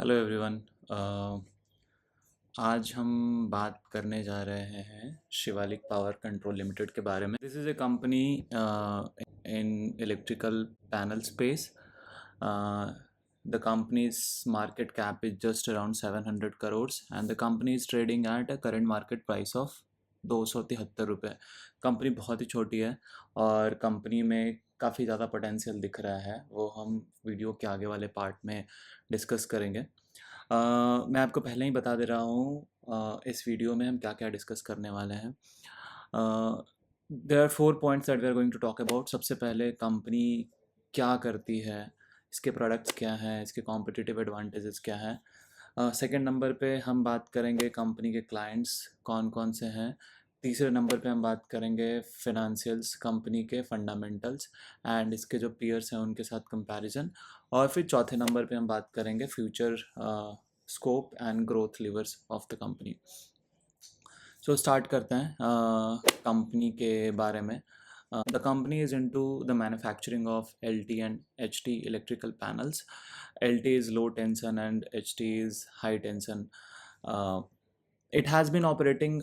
Hello everyone. आज हम बात करने जा रहे हैं शिवालिक पावर कंट्रोल लिमिटेड के बारे में। This is a company in electrical panel space. The company's market cap is just around 700 crores and the company is trading at a current market price of 273 रुपये। कंपनी बहुत ही छोटी है और company में काफ़ी ज़्यादा पोटेंशियल दिख रहा है, वो हम वीडियो के आगे वाले पार्ट में डिस्कस करेंगे। मैं आपको पहले ही बता दे रहा हूँ इस वीडियो में हम क्या क्या डिस्कस करने वाले हैं। There are 4 points that we are going to talk about. सबसे पहले कंपनी क्या करती है, इसके प्रोडक्ट्स क्या हैं, इसके कॉम्पिटिटिव एडवांटेजेस क्या हैं। सेकंड नंबर पे हम बात करेंगे कंपनी के क्लाइंट्स कौन कौन से हैं। तीसरे नंबर पे हम बात करेंगे फिनेंशियल्स, कंपनी के फंडामेंटल्स एंड इसके जो पीयर्स हैं उनके साथ कंपैरिजन। और फिर चौथे नंबर पे हम बात करेंगे future scope and growth levers of the company. So start करते हैं कंपनी के बारे में। The company is into the manufacturing of LT and HT electrical panels. LT is low tension and HT is high tension. Uh, it has been operating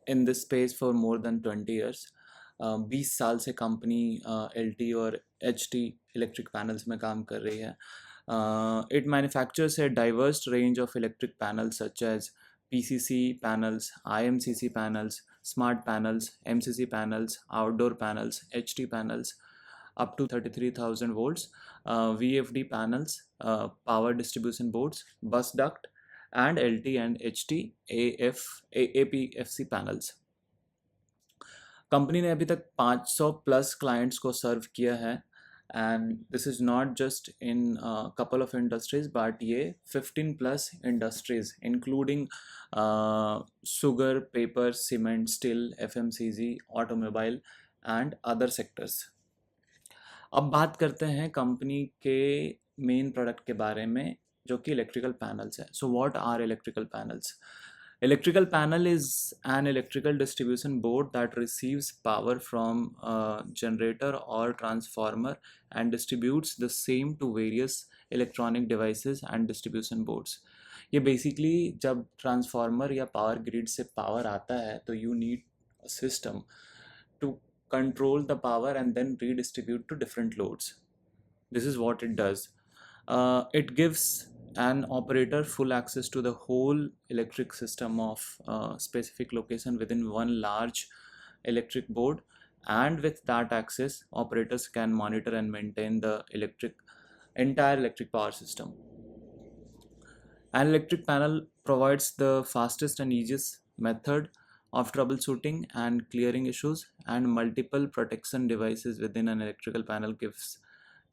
in this space for more than 20 years. 20 साल से company LT और HT electric panels में काम कर रही है। It manufactures a diverse range of electric panels such as PCC panels, IMCC panels, smart panels, MCC panels, outdoor panels, HT panels, up to 33,000 volts, VFD panels, power distribution boards, bus duct, and LT and HT APFC panels. Company ने अभी तक 500 plus clients को सर्व किया है and this is not just in couple of industries but ये 15 plus industries including sugar, paper, cement, steel, FMCG, automobile and other sectors. अब बात करते हैं कंपनी के मेन प्रोडक्ट के बारे में जो कि इलेक्ट्रिकल पैनल्स है। So what are electrical panels? Electrical panel is an electrical distribution board that receives power from a generator or transformer and distributes the same to various electronic devices and distribution boards. ये basically जब transformer या power grid से power आता है तो you need a system to control the power and then redistribute to different loads. This is what it does. It gives an operator full access to the whole electric system of specific location within one large electric board, and with that access operators can monitor and maintain the entire electric power system. An electric panel provides the fastest and easiest method of troubleshooting and clearing issues, and multiple protection devices within an electrical panel gives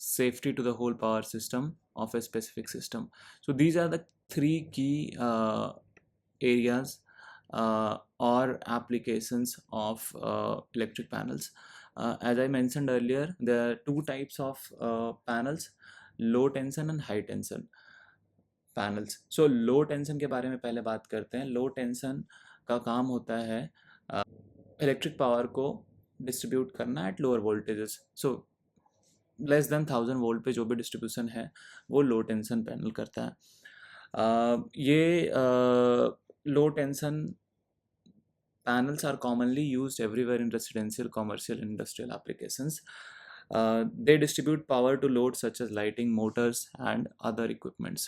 safety to the whole power system of a specific system. So these are the three key areas or applications of electric panels. As I mentioned earlier, there are two types of panels: low tension and high tension panels. So low tension के बारे में पहले बात करते हैं। लो tension का काम होता है इलेक्ट्रिक पावर को डिस्ट्रीब्यूट करना at lower voltages. So less than 1000 volt पे जो भी डिस्ट्रीब्यूशन है वो लो टेंशन पैनल करता है। ये लो tension panels are commonly used everywhere in residential, commercial, industrial applications. They distribute power to loads such as lighting, motors, and other equipments.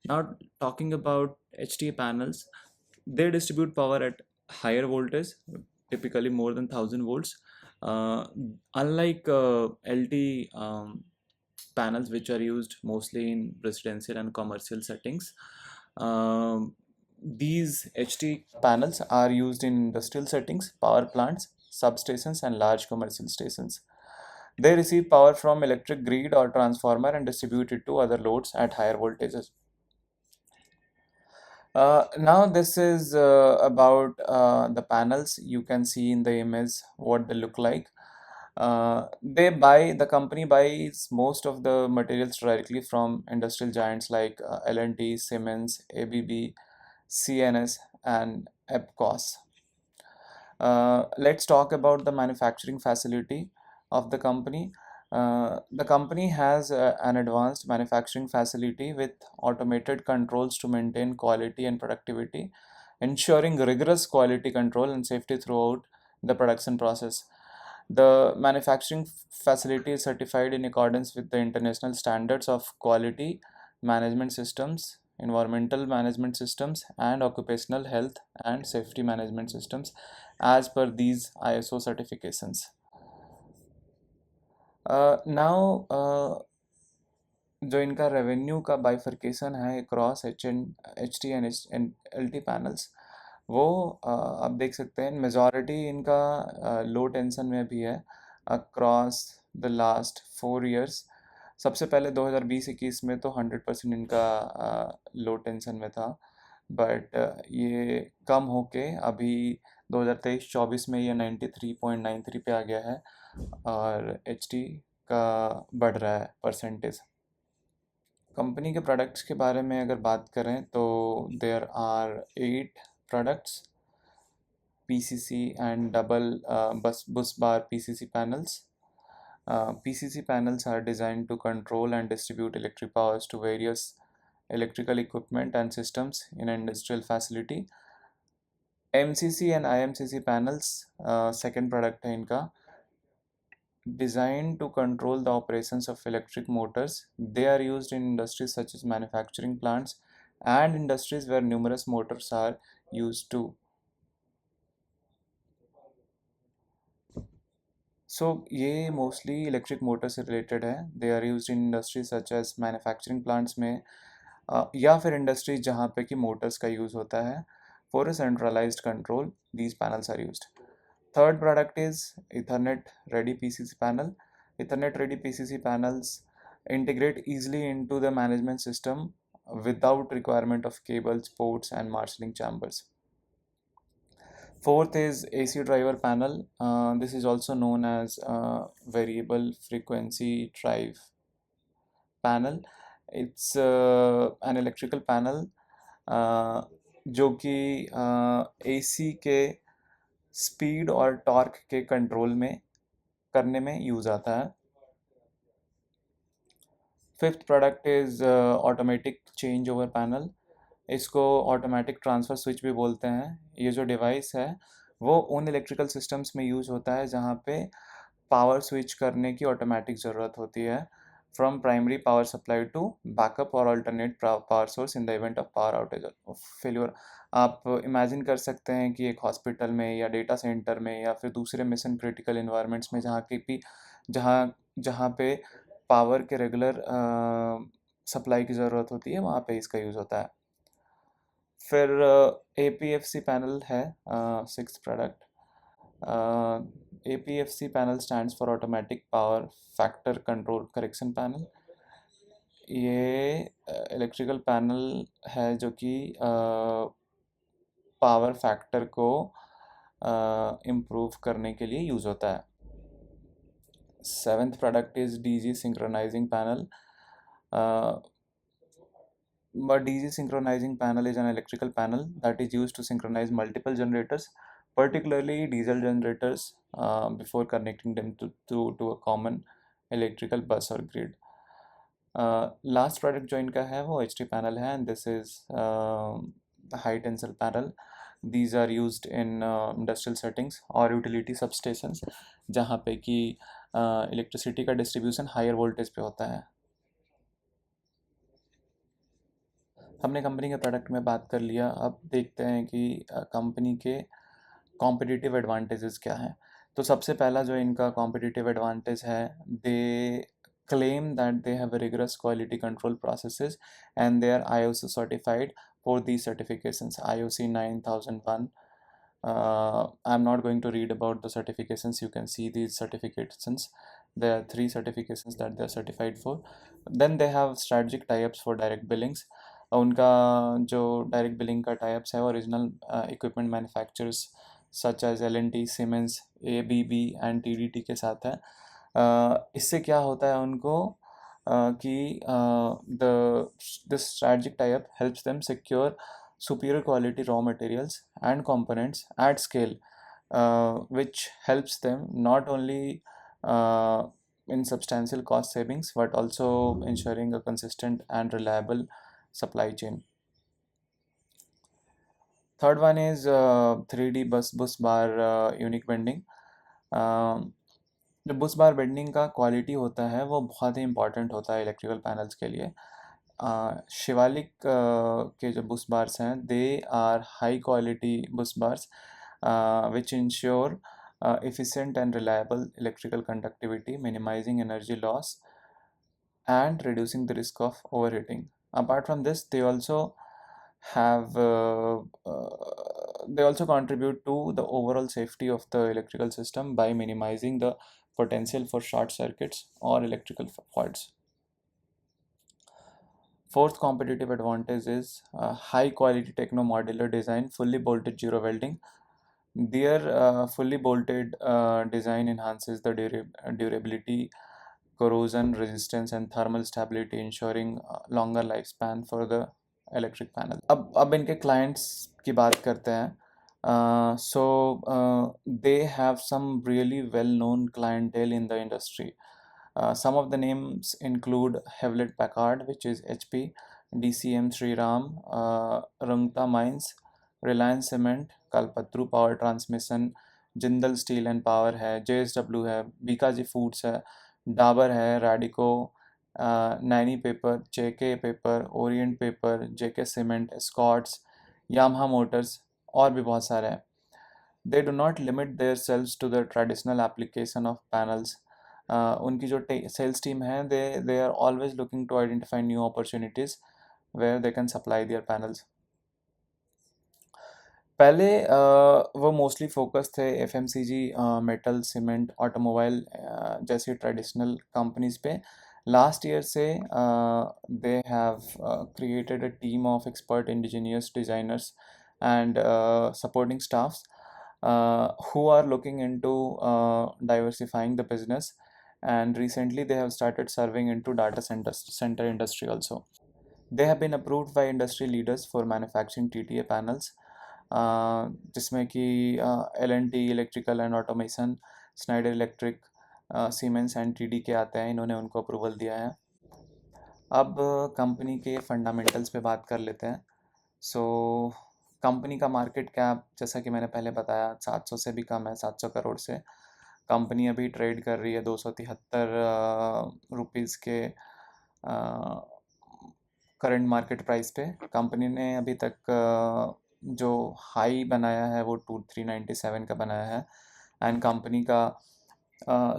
Now, talking about HT panels, they distribute power at higher voltage, typically more than 1000 volts. Unlike LT panels, which are used mostly in residential and commercial settings, these HT panels are used in industrial settings, power plants, substations, and large commercial stations. They receive power from electric grid or transformer and distribute it to other loads at higher voltages. Now this is about the panels. You can see in the image what they look like. The company buys most of the materials directly from industrial giants like L&T, Siemens, ABB, CNS, and EPCOS. Let's talk about the manufacturing facility of the company. The company has an advanced manufacturing facility with automated controls to maintain quality and productivity, ensuring rigorous quality control and safety throughout the production process. The manufacturing facility is certified in accordance with the international standards of quality management systems, environmental management systems, and occupational health and safety management systems as per these ISO certifications. Now, जो इनका revenue का bifurcation है cross H T and L T panels, वो आप देख सकते हैं majority इनका लो टेंशन में भी है अक्रॉस द लास्ट 4 years. सबसे पहले 2020-21 में तो 100% इनका लो टेंशन में था, बट ये कम होके अभी 2023-24 में ये 93.93 पे आ गया है, और एच टी का बढ़ रहा है परसेंटेज। कंपनी के प्रोडक्ट्स के बारे में अगर बात करें तो there are 8 products, PCC and double bus bar PCC panels. PCC panels are designed to control and distribute electric powers to various electrical equipment and systems in an industrial facility. MCC and IMCC panels, second product है इनका, designed to control the operations of electric motors. They are used in industries such as manufacturing plants and industries where numerous motors are used to. So ये mostly electric motor से related है. They are use in industry such as manufacturing plants में, या फिर industries जहाँ पे कि Motors का यूज़ होता है. For a centralised control these panels are used. Third product is Ethernet Ready PCC panel. Ethernet Ready PCC panels integrate easily into the management system without requirement of cables, ports, and marshalling chambers. Fourth is AC driver panel. This is also known as variable frequency drive panel. It's an electrical panel जो कि AC के speed और torque के control में करने में use आता है. Fifth product is automatic change over panel. इसको ऑटोमेटिक ट्रांसफ़र स्विच भी बोलते हैं. ये जो डिवाइस है वो उन इलेक्ट्रिकल सिस्टम्स में यूज़ होता है जहाँ पे पावर स्विच करने की ऑटोमेटिक ज़रूरत होती है from primary power supply to backup और alternate power source in the event of power outage failure. आप इमेजिन कर सकते हैं कि एक हॉस्पिटल में या डेटा सेंटर में या फिर दूसरे मिशन क्रिटिकल इन्वायरमेंट्स में जहाँ की भी जहाँ जहाँ पे पावर के रेगुलर सप्लाई की ज़रूरत होती है, वहाँ पे इसका यूज़ होता है. फिर APFC पैनल है six product. APFC panel stands for automatic power factor control correction panel. ये इलेक्ट्रिकल पैनल है जो कि पावर फैक्टर को इम्प्रूव करने के लिए यूज़ होता है. Seventh product is DG synchronising panel. But DG synchronizing panel is an electrical panel that is used to synchronize multiple generators, particularly diesel generators, before connecting them to a common electrical bus or grid. Last product जो इनका है वो HT panel है, and this is the high tensile panel. These are used in industrial settings or utility substations जहाँ पे कि electricity का distribution higher voltage पे होता है. हमने कंपनी के प्रोडक्ट में बात कर लिया. अब देखते हैं कि कंपनी के कॉम्पिटिटिव एडवांटेजेस क्या हैं. तो सबसे पहला जो इनका कॉम्पिटिटिव एडवांटेज है, दे claim that they have rigorous quality control processes and they are IOC certified for these certifications. IOC 9001. I'm not going to read about the certifications. You can see these certifications. There are 3 certifications that they are certified for. Then they have strategic tie-ups for direct billings. उनका जो direct billing का types है original equipment manufacturers such as L&T, Siemens, ABB and TDT के साथ है. इससे क्या होता है उनको कि this strategic type helps them secure superior quality raw materials and components at scale, which helps them not only in substantial cost savings, but also ensuring a consistent and reliable supply chain. Third one is 3D bus bar unique bending. जो Bush बार bending का quality होता है वो बहुत ही important होता है electrical panels के लिए. शिवालिक के जो बुश बार्स हैं they are high quality bus bars which ensure efficient and reliable electrical conductivity, minimizing energy loss and reducing the risk of overheating. Apart from this, have they also contribute to the overall safety of the electrical system by minimizing the potential for short circuits or electrical faults. Fourth competitive advantage is high quality techno modular design, fully bolted zero welding. Their fully bolted design enhances the durability, corrosion resistance and thermal stability, ensuring longer lifespan for the electric panel. अब इनके clients की बात करते हैं. They have some really well-known clientele in the industry. Some of the names include Hewlett Packard, which is HP, DCM Sriram, Rungta Mines, Reliance Cement, Kalpatru Power Transmission, Jindal steel and power है, JSW है, Bikaji foods है, डाबर है, Radico, Naini paper, JK paper, orient paper, JK cement, Scotts, Yamaha motors और भी बहुत सारे हैं. They do not limit their sales to the traditional application of panels. उनकी जो सेल्स टीम है they are always looking to identify new opportunities where they can supply their panels. पहले वो मोस्टली फोकस थे FMCG, मेटल, सीमेंट, ऑटोमोबाइल जैसी traditional companies पे. Last year से they have created a team of expert engineers, designers and supporting staffs who are looking into diversifying the business, and recently they have started serving into data center industry also. They have been approved by industry leaders for manufacturing TTA panels, जिसमें कि L&T electrical and automation, Snyder electric, siemens and TD के आते हैं. इन्होंने उनको approval दिया है. अब कंपनी के फंडामेंटल्स पे बात कर लेते हैं. सो कंपनी का मार्केट कैप जैसा कि मैंने पहले बताया 700 से भी कम है, 700 करोड़ से. कंपनी अभी ट्रेड कर रही है 273 रुपीज़ के करंट मार्केट प्राइस पे. कंपनी ने अभी तक जो हाई बनाया है वो 2397 का बनाया है, एंड कंपनी का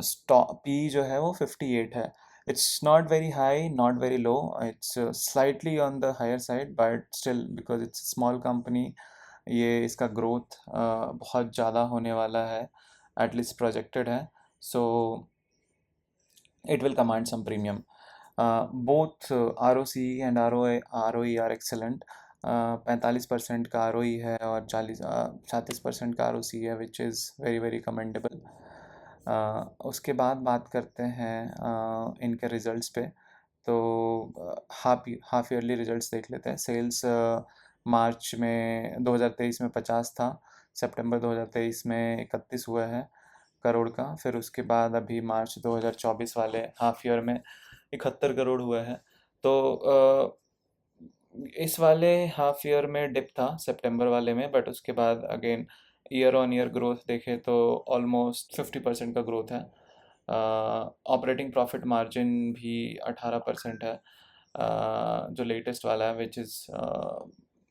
स्टॉक पी जो है वो 58 है. It's not very high, not very low, it's slightly on the higher side, but still because it's small company ये इसका ग्रोथ बहुत ज़्यादा होने वाला है, एटलीस्ट प्रोजेक्टेड है. सो it will command some premium. Both ROC and ROE are excellent. 45% का ROE है और 37% का ROC है, which is very very commendable. उसके बाद बात करते हैं इनके रिजल्ट्स पे. तो हाफ ईयरली रिजल्ट्स देख लेते हैं. सेल्स मार्च में 2023 में 50 था, सितंबर 2023 में 31 हुआ है करोड़ का. फिर उसके बाद अभी मार्च 2024 वाले हाफ ईयर में 71 करोड़ हुआ है. तो इस वाले हाफ ईयर में डिप था सितंबर वाले में, बट उसके बाद again year on year growth देखें तो ऑलमोस्ट 50% का ग्रोथ है. ऑपरेटिंग प्रॉफिट मार्जिन भी 18% है, जो लेटेस्ट वाला है, which is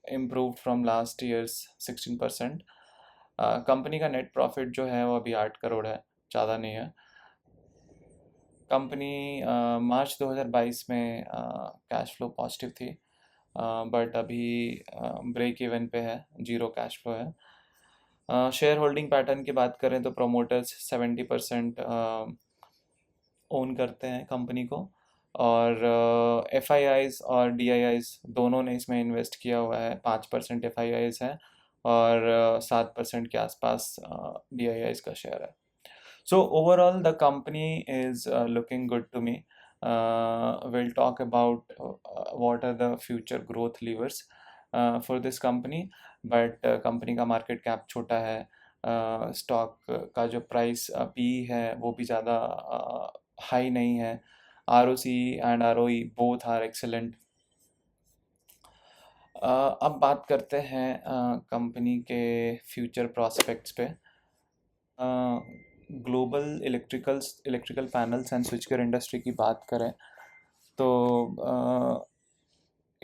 improved from last years 16%. Company का नेट प्रॉफिट जो है वो अभी 8 करोड़ है, ज़्यादा नहीं है. कंपनी मार्च 2022 में कैश फ्लो पॉजिटिव थी, बट अभी ब्रेक इवन पे है, जीरो कैश फ्लो है. शेयर होल्डिंग पैटर्न की बात करें तो प्रोमोटर्स 70% ओन करते हैं कंपनी को, और FIIs और DIIs दोनों ने इसमें इन्वेस्ट किया हुआ है. 5% FIIs है और 7% के आसपास DIIs का शेयर है. So overall the company is looking good to me. We'll talk about what are the future growth levers for this company, but company का मार्केट कैप छोटा है, स्टॉक का जो प्राइस पी है वो भी ज़्यादा हाई नहीं है. ROCE and ROE both are excellent. अब बात करते हैं कंपनी के फ्यूचर प्रॉस्पेक्ट्स पे. Global electrical panels and switchgear industry की बात करें तो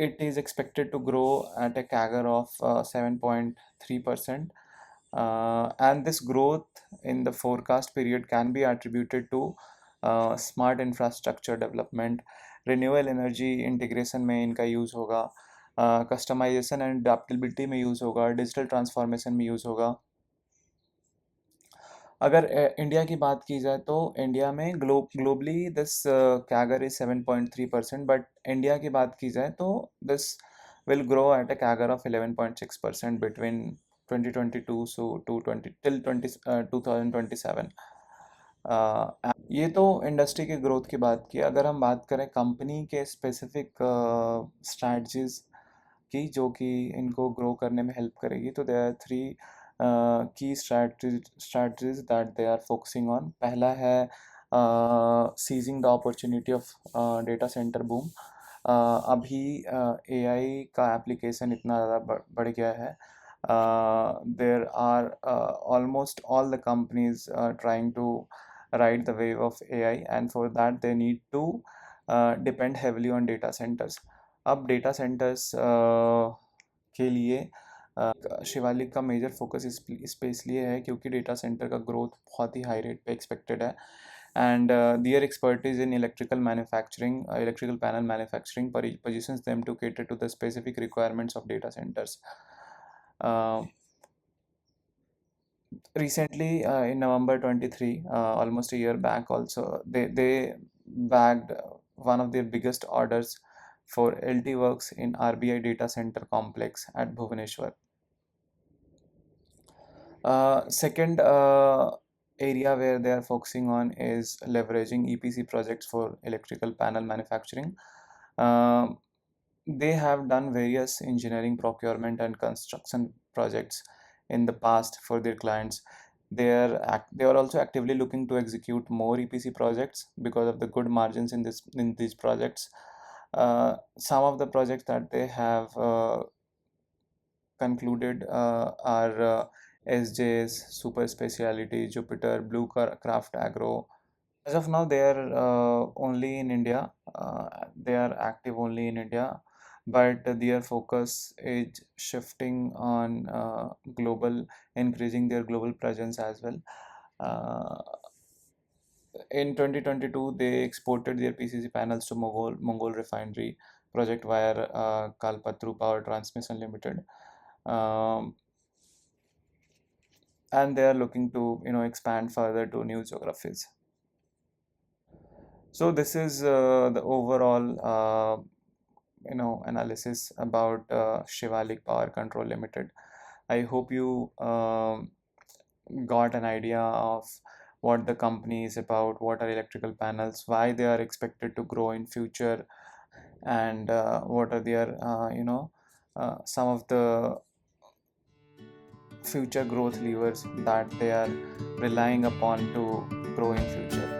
it is expected to grow at a CAGR of 7.3%. And this growth in the forecast period can be attributed to smart infrastructure development, renewable energy integration में इनका use होगा, customization and adaptability में use होगा, digital transformation में use होगा. अगर India की बात की जाए तो इंडिया में globally this CAGR is 7.3%, but India की बात की जाए तो this will grow at a CAGR of 11.6% between 2022 to 20 till 2027. ये तो इंडस्ट्री के ग्रोथ की बात की. अगर हम बात करें कंपनी के स्पेसिफिक स्ट्रैटेजीज की जो कि इनको ग्रो करने में हेल्प करेगी, तो देयर आर थ्री की strategies that they are focusing on. पहला है seizing the opportunity of data center boom. अभी AI का एप्लीकेशन इतना ज़्यादा बढ़ गया है. There are almost all the companies trying to ride the wave of AI, and for that they need to depend heavily on data centers. अब data centres के लिए शिवालिक का मेजर फोकस इस पे इसलिए है क्योंकि डेटा सेंटर का ग्रोथ बहुत ही हाई रेट पे एक्सपेक्टेड है. And their expertise in electrical panel manufacturing positions them to cater to the specific requirements of data centers. Recently, in November 23, almost a year back also, they bagged one of their biggest orders for LT Works in RBI data center complex at Bhubaneswar. Second area where they are focusing on is leveraging EPC projects for electrical panel manufacturing. They have done various engineering, procurement, and construction projects in the past for their clients. They are also actively looking to execute more EPC projects because of the good margins in these projects. Some of the projects that they have concluded are SJ's, Super Speciality, Jupiter, Blue Craft Agro. As of now, they are only in India. They are active only in India, but their focus is shifting on increasing their global presence as well. In 2022, they exported their PCC panels to Mongol Refinery project via Kalpatru Power Transmission Limited. And they are looking to expand further to new geographies. So this is the overall analysis about Shivalik Power Control Limited. I hope you got an idea of what the company is about, what are electrical panels, why they are expected to grow in future, and what are their some of the future growth levers that they are relying upon to grow in future.